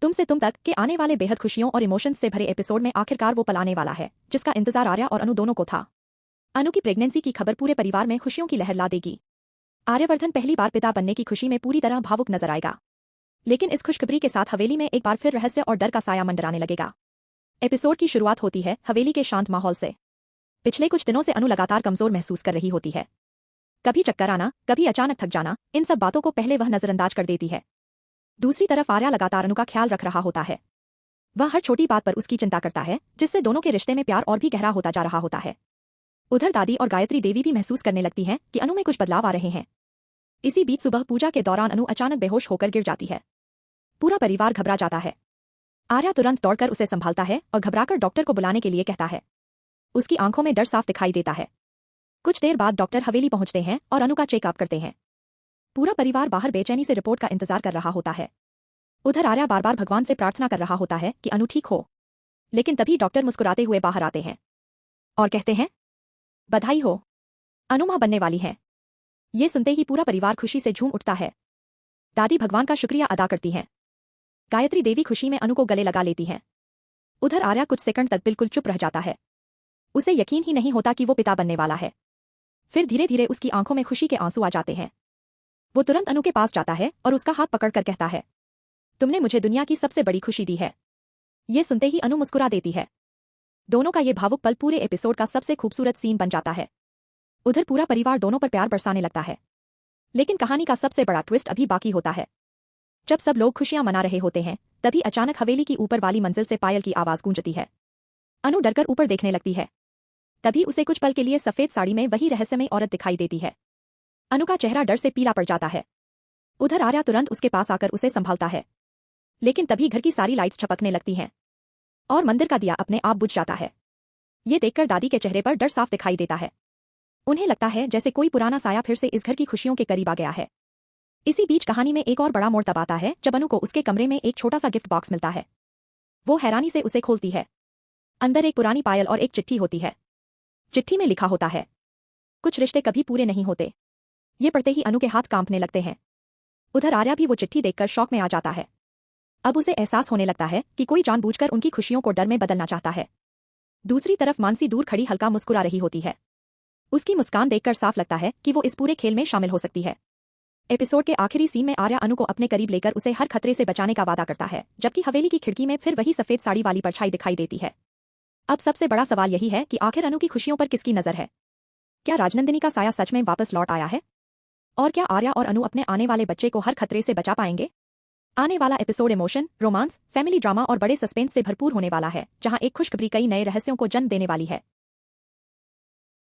तुम से तुम तक के आने वाले बेहद खुशियों और इमोशंस से भरे एपिसोड में आखिरकार वो पल आने वाला है जिसका इंतजार आर्या और अनु दोनों को था। अनु की प्रेगनेंसी की खबर पूरे परिवार में खुशियों की लहर ला देगी। आर्यवर्धन पहली बार पिता बनने की खुशी में पूरी तरह भावुक नजर आएगा, लेकिन इस खुशखबरी के साथ हवेली में एक बार फिर रहस्य और डर का साया मंडराने लगेगा। एपिसोड की शुरुआत होती है हवेली के शांत माहौल से। पिछले कुछ दिनों से अनु लगातार कमजोर महसूस कर रही होती है। कभी चक्कर आना, कभी अचानक थक जाना, इन सब बातों को पहले वह नजरअंदाज कर देती है। दूसरी तरफ आर्या लगातार अनु का ख्याल रख रहा होता है। वह हर छोटी बात पर उसकी चिंता करता है, जिससे दोनों के रिश्ते में प्यार और भी गहरा होता जा रहा होता है। उधर दादी और गायत्री देवी भी महसूस करने लगती हैं कि अनु में कुछ बदलाव आ रहे हैं। इसी बीच सुबह पूजा के दौरान अनु अचानक बेहोश होकर गिर जाती है। पूरा परिवार घबरा जाता है। आर्या तुरंत दौड़कर उसे संभालता है और घबराकर डॉक्टर को बुलाने के लिए कहता है। उसकी आंखों में डर साफ दिखाई देता है। कुछ देर बाद डॉक्टर हवेली पहुंचते हैं और अनु का चेकअप करते हैं। पूरा परिवार बाहर बेचैनी से रिपोर्ट का इंतजार कर रहा होता है। उधर आर्या बार बार भगवान से प्रार्थना कर रहा होता है कि अनु ठीक हो, लेकिन तभी डॉक्टर मुस्कुराते हुए बाहर आते हैं और कहते हैं, बधाई हो, अनु मां बनने वाली है। ये सुनते ही पूरा परिवार खुशी से झूम उठता है। दादी भगवान का शुक्रिया अदा करती हैं। गायत्री देवी खुशी में अनु को गले लगा लेती हैं। उधर आर्या कुछ सेकंड तक बिल्कुल चुप रह जाता है। उसे यकीन ही नहीं होता कि वो पिता बनने वाला है। फिर धीरे धीरे उसकी आंखों में खुशी के आंसू आ जाते हैं। वो तुरंत अनु के पास जाता है और उसका हाथ पकड़कर कहता है, तुमने मुझे दुनिया की सबसे बड़ी खुशी दी है। ये सुनते ही अनु मुस्कुरा देती है। दोनों का ये भावुक पल पूरे एपिसोड का सबसे खूबसूरत सीन बन जाता है। उधर पूरा परिवार दोनों पर प्यार बरसाने लगता है। लेकिन कहानी का सबसे बड़ा ट्विस्ट अभी बाकी होता है। जब सब लोग खुशियां मना रहे होते हैं, तभी अचानक हवेली की ऊपर वाली मंजिल से पायल की आवाज गूंजती है। अनु डरकर ऊपर देखने लगती है। तभी उसे कुछ पल के लिए सफेद साड़ी में वही रहस्यमय औरत दिखाई देती है। अनु का चेहरा डर से पीला पड़ जाता है। उधर आर्या तुरंत उसके पास आकर उसे संभालता है। लेकिन तभी घर की सारी लाइट्स छपकने लगती हैं और मंदिर का दिया अपने आप बुझ जाता है। ये देखकर दादी के चेहरे पर डर साफ दिखाई देता है। उन्हें लगता है जैसे कोई पुराना साया फिर से इस घर की खुशियों के करीब आ गया है। इसी बीच कहानी में एक और बड़ा मोड़ तब आता है जब अनु को उसके कमरे में एक छोटा सा गिफ्ट बॉक्स मिलता है। वो हैरानी से उसे खोलती है। अंदर एक पुरानी पायल और एक चिट्ठी होती है। चिट्ठी में लिखा होता है, कुछ रिश्ते कभी पूरे नहीं होते। ये पढ़ते ही अनु के हाथ कांपने लगते हैं। उधर आर्या भी वो चिट्ठी देखकर शॉक में आ जाता है। अब उसे एहसास होने लगता है कि कोई जानबूझकर उनकी खुशियों को डर में बदलना चाहता है। दूसरी तरफ मानसी दूर खड़ी हल्का मुस्कुरा रही होती है। उसकी मुस्कान देखकर साफ लगता है कि वो इस पूरे खेल में शामिल हो सकती है। एपिसोड के आखिरी सीन में आर्या अनु को अपने करीब लेकर उसे हर खतरे से बचाने का वादा करता है, जबकि हवेली की खिड़की में फिर वही सफेद साड़ी वाली परछाई दिखाई देती है। अब सबसे बड़ा सवाल यही है कि आखिर अनु की खुशियों पर किसकी नजर है। क्या राजनंदिनी का साया सच में वापस लौट आया है? और क्या आर्या और अनु अपने आने वाले बच्चे को हर खतरे से बचा पाएंगे? आने वाला episode emotion, romance, family drama और बड़े सस्पेंस से भरपूर होने वाला है, जहां एक खुशखबरी कई नए रहस्यों को जन्म देने वाली है।